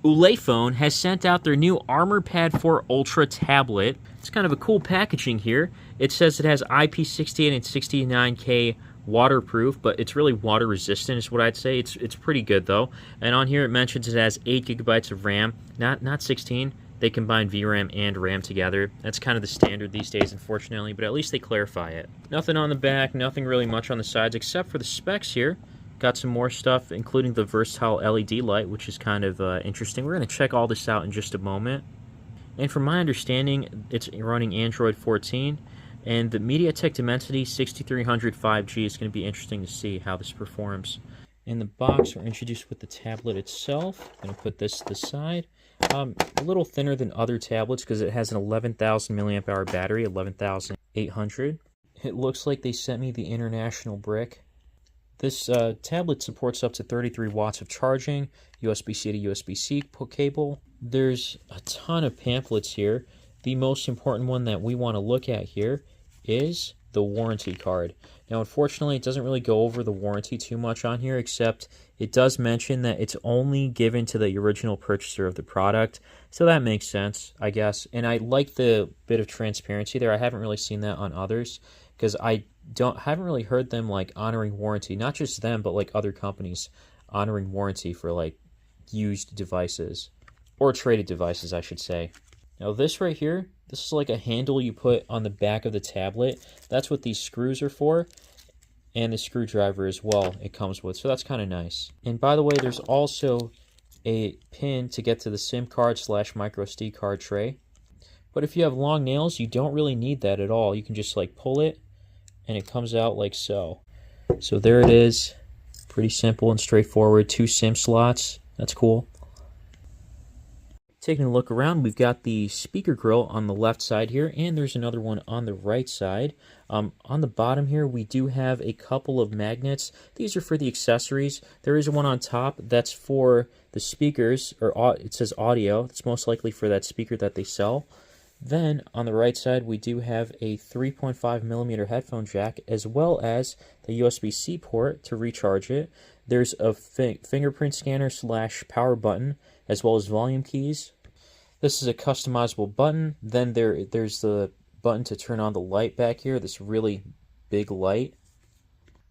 ULEFONE has sent out their new Armor Pad 4 Ultra tablet. It's kind of a cool packaging here. It says it has IP68 and 69K waterproof, but it's really water resistant is what I'd say. It's pretty good though. And on here it mentions it has 8 gigabytes of RAM, not 16. They combine VRAM and RAM together. That's kind of the standard these days, unfortunately, but at least they clarify it. Nothing on the back, nothing really much on the sides, except for the specs here. Got some more stuff, including the versatile LED light, which is kind of interesting. We're going to check all this out in just a moment. And from my understanding, it's running Android 14, and the MediaTek Dimensity 6300 5G is going to be interesting to see how this performs. In the box, we're introduced with the tablet itself. I'm going to put this to the side. A little thinner than other tablets because it has an 11,000 milliamp hour battery, 11,800. It looks like they sent me the international brick. This tablet supports up to 33 watts of charging, USB-C to USB-C cable. There's a ton of pamphlets here. The most important one that we want to look at here is the warranty card. Now, unfortunately, it doesn't really go over the warranty too much on here, except it does mention that it's only given to the original purchaser of the product. So that makes sense, I guess. And I like the bit of transparency there. I haven't really seen that on others because I haven't really heard them like honoring warranty. Not just them, but like other companies honoring warranty for like used devices or traded devices, I should say. Now this right here, this is like a handle you put on the back of the tablet. That's what these screws are for, and the screwdriver as well it comes with, so that's kind of nice. And by the way, there's also a pin to get to the SIM card / micro SD card tray. But if you have long nails, you don't really need that at all. You can just like pull it, and it comes out like so. So there it is. Pretty simple and straightforward. 2 SIM slots. That's cool. Taking a look around, we've got the speaker grill on the left side here, and there's another one on the right side. On the bottom here, we do have a couple of magnets. These are for the accessories. There is one on top that's for the speakers, or it says audio. It's most likely for that speaker that they sell. Then on the right side, we do have a 3.5mm headphone jack, as well as the USB-C port to recharge it. There's a fingerprint scanner / power button, as well as volume keys. This is a customizable button. Then there's the button to turn on the light back here, this really big light.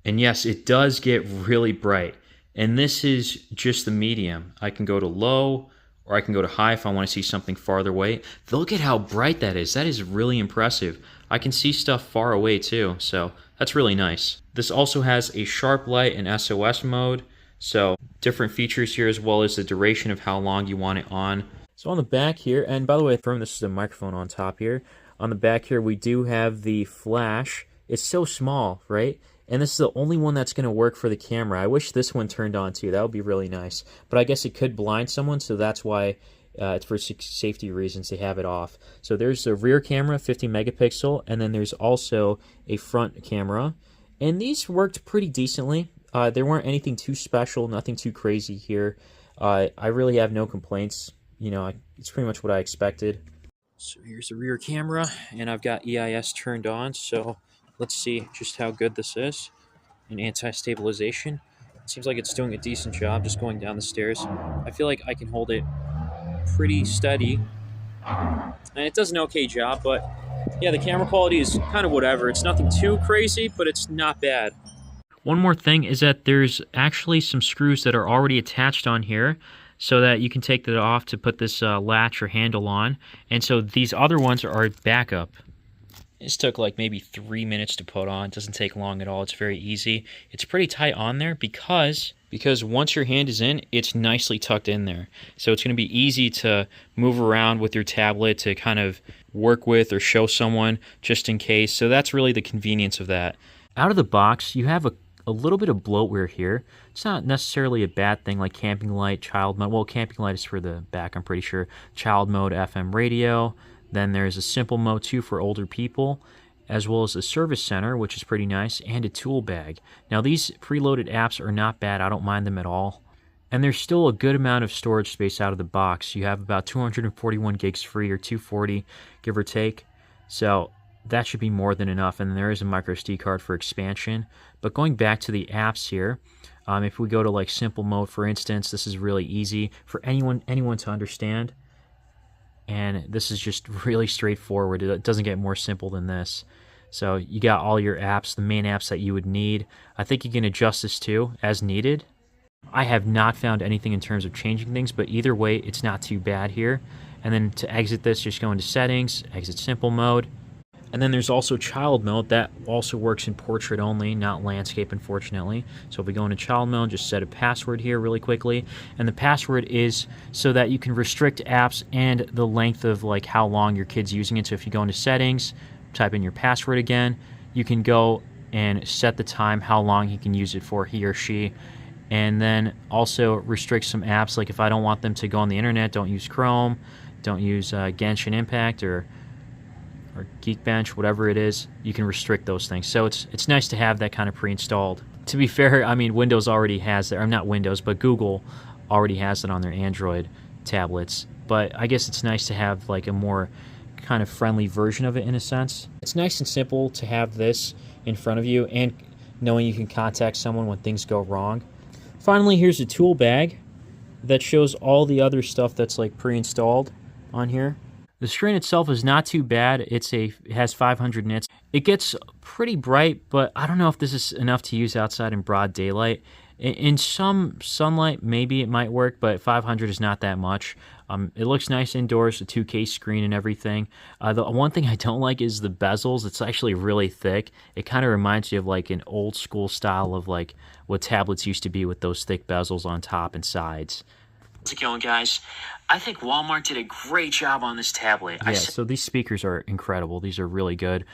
And yes, it does get really bright. And this is just the medium. I can go to low, or I can go to high if I want to see something farther away. Look at how bright that is. That is really impressive. I can see stuff far away too, so that's really nice. This also has a sharp light and SOS mode, so different features here as well as the duration of how long you want it on. So on the back here, and by the way, this is a microphone on top here. On the back here, we do have the flash. It's so small, right? And this is the only one that's going to work for the camera. I wish this one turned on too. That would be really nice. But I guess it could blind someone, so that's why it's for safety reasons they have it off. So there's the rear camera, 50 megapixel, and then there's also a front camera. And these worked pretty decently. There weren't anything too special, nothing too crazy here. I really have no complaints. You know, it's pretty much what I expected. So here's the rear camera, and I've got EIS turned on, so let's see just how good this is in anti-stabilization. It seems like it's doing a decent job just going down the stairs. I feel like I can hold it pretty steady, and it does an okay job, but yeah, the camera quality is kind of whatever. It's nothing too crazy, but it's not bad. One more thing is that there's actually some screws that are already attached on here, so that you can take that off to put this latch or handle on. And so these other ones are backup. This took like maybe 3 minutes to put on. It doesn't take long at all. It's very easy. It's pretty tight on there because once your hand is in, it's nicely tucked in there. So it's going to be easy to move around with your tablet to kind of work with or show someone just in case. So that's really the convenience of that. Out of the box, you have a little bit of bloatware here. It's not necessarily a bad thing, like camping light, child mode. Well, camping light is for the back, I'm pretty sure. Child mode, FM radio. Then there's a simple mode too for older people, as well as a service center, which is pretty nice, and a tool bag. Now these preloaded apps are not bad. I don't mind them at all. And there's still a good amount of storage space out of the box. You have about 241 gigs free, or 240, give or take. So that should be more than enough, and there is a micro SD card for expansion. But going back to the apps here, If we go to like simple mode, for instance, this is really easy for anyone to understand. And this is just really straightforward. It doesn't get more simple than this. So you got all your apps, the main apps that you would need. I think you can adjust this too as needed. I have not found anything in terms of changing things, but either way, it's not too bad here. And then to exit this, just go into settings, exit simple mode. And then there's also child mode. That also works in portrait only, not landscape, unfortunately. So if we go into child mode, just set a password here really quickly. And the password is so that you can restrict apps and the length of like how long your kid's using it. So if you go into settings, type in your password again, you can go and set the time how long he can use it for, he or she. And then also restrict some apps. Like if I don't want them to go on the internet, don't use Chrome, don't use Genshin Impact or Geekbench, whatever it is, you can restrict those things. So it's nice to have that kind of pre-installed. To be fair, I mean, Windows already has that, or not Windows, but Google already has it on their Android tablets. But I guess it's nice to have like a more kind of friendly version of it in a sense. It's nice and simple to have this in front of you and knowing you can contact someone when things go wrong. Finally, here's a tool bag that shows all the other stuff that's like pre-installed on here. The screen itself is not too bad. It has 500 nits. It gets pretty bright, but I don't know if this is enough to use outside in broad daylight. In some sunlight, maybe it might work, but 500 is not that much. It looks nice indoors, a 2K screen and everything. The one thing I don't like is the bezels. It's actually really thick. It kind of reminds you of like an old school style of like what tablets used to be with those thick bezels on top and sides. How's it going, guys? I think Walmart did a great job on this tablet. Yeah, so these speakers are incredible. These are really good.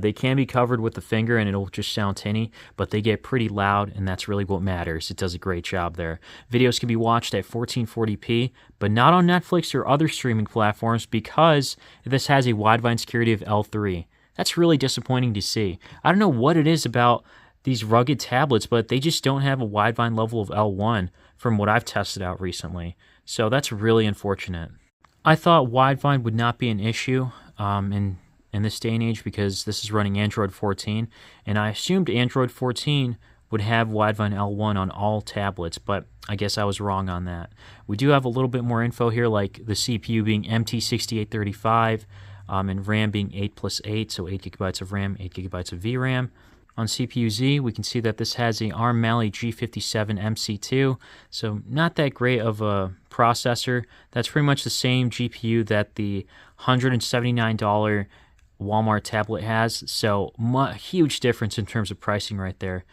They can be covered with the finger and it'll just sound tinny, but they get pretty loud, and that's really what matters. It does a great job there. Videos can be watched at 1440p, but not on Netflix or other streaming platforms because this has a wideband security of L3. That's really disappointing to see. I don't know what it is about these rugged tablets, but they just don't have a wideband level of L1 from what I've tested out recently. So that's really unfortunate. I thought wideband would not be an issue in this day and age because this is running Android 14, and I assumed Android 14 would have wideband L1 on all tablets, but I guess I was wrong on that. We do have a little bit more info here, like the CPU being MT6835 and RAM being 8+8, so 8 gigabytes of RAM, 8 gigabytes of VRAM. On CPU-Z, we can see that this has a ARM Mali G57 MC2, so not that great of a processor. That's pretty much the same GPU that the $179 Walmart tablet has, so huge difference in terms of pricing right there.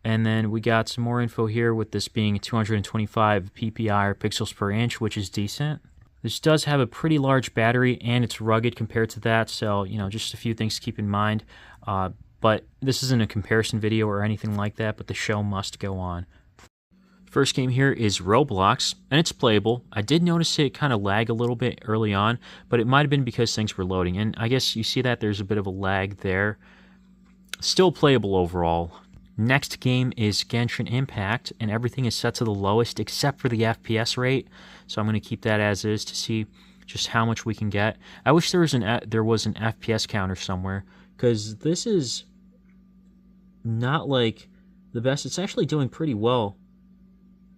And then we got some more info here with this being 225 PPI or pixels per inch, which is decent. This does have a pretty large battery and it's rugged compared to that, so just a few things to keep in mind. But this isn't a comparison video or anything like that, but the show must go on. First game here is Roblox, and it's playable. I did notice it kind of lag a little bit early on, but it might have been because things were loading, and I guess you see that there's a bit of a lag there. Still playable overall. Next game is Genshin Impact, and everything is set to the lowest except for the FPS rate, so I'm going to keep that as is to see just how much we can get. I wish there was an FPS counter somewhere, because this is not like the best. It's actually doing pretty well.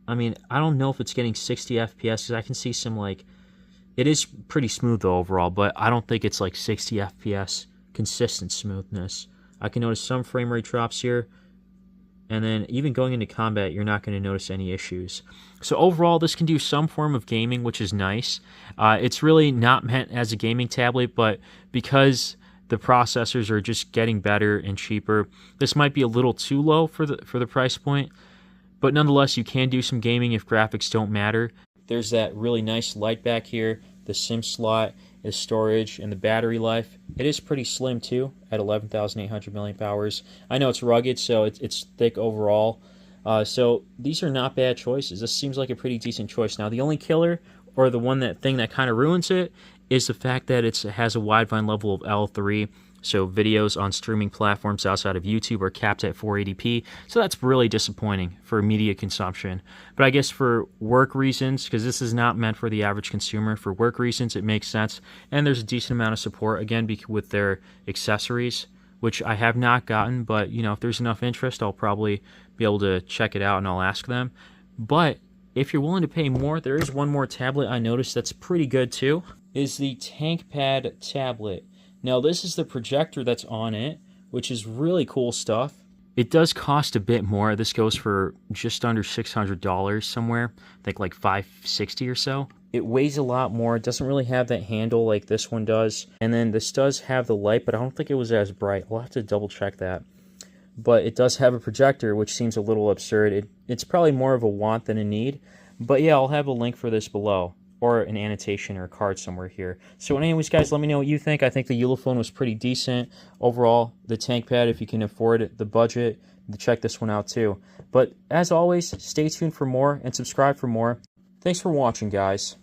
I mean, I don't know if it's getting 60 FPS because I can see some like, it is pretty smooth though overall, but I don't think it's like 60 FPS consistent smoothness. I can notice some frame rate drops here, and then even going into combat, you're not going to notice any issues. So overall, this can do some form of gaming, which is nice. It's really not meant as a gaming tablet, but because the processors are just getting better and cheaper, this might be a little too low for the price point, but nonetheless, you can do some gaming if graphics don't matter. There's that really nice light back here, the SIM slot, the storage, and the battery life. It is pretty slim too, at 11,800 milliamp hours. I know it's rugged, so it's thick overall. So these are not bad choices. This seems like a pretty decent choice. Now, the only killer, or the thing that kind of ruins it, is the fact that it has a wideband level of L3, so videos on streaming platforms outside of YouTube are capped at 480p, so that's really disappointing for media consumption. But I guess for work reasons, because this is not meant for the average consumer, for work reasons it makes sense, and there's a decent amount of support, again, with their accessories, which I have not gotten, but you know, if there's enough interest, I'll probably be able to check it out and I'll ask them. But if you're willing to pay more, there is one more tablet I noticed that's pretty good too, is the ThinkPad tablet. Now this is the projector that's on it, which is really cool stuff. It does cost a bit more. This goes for just under $600 somewhere. I think like $560 or so. It weighs a lot more. It doesn't really have that handle like this one does. And then this does have the light, but I don't think it was as bright. I'll have to double check that. But it does have a projector, which seems a little absurd. It's probably more of a want than a need. But yeah, I'll have a link for this below, or an annotation or a card somewhere here. So anyways, guys, let me know what you think. I think the ULEFONE was pretty decent. Overall, the ThinkPad, if you can afford it, the budget, check this one out too. But as always, stay tuned for more and subscribe for more. Thanks for watching, guys.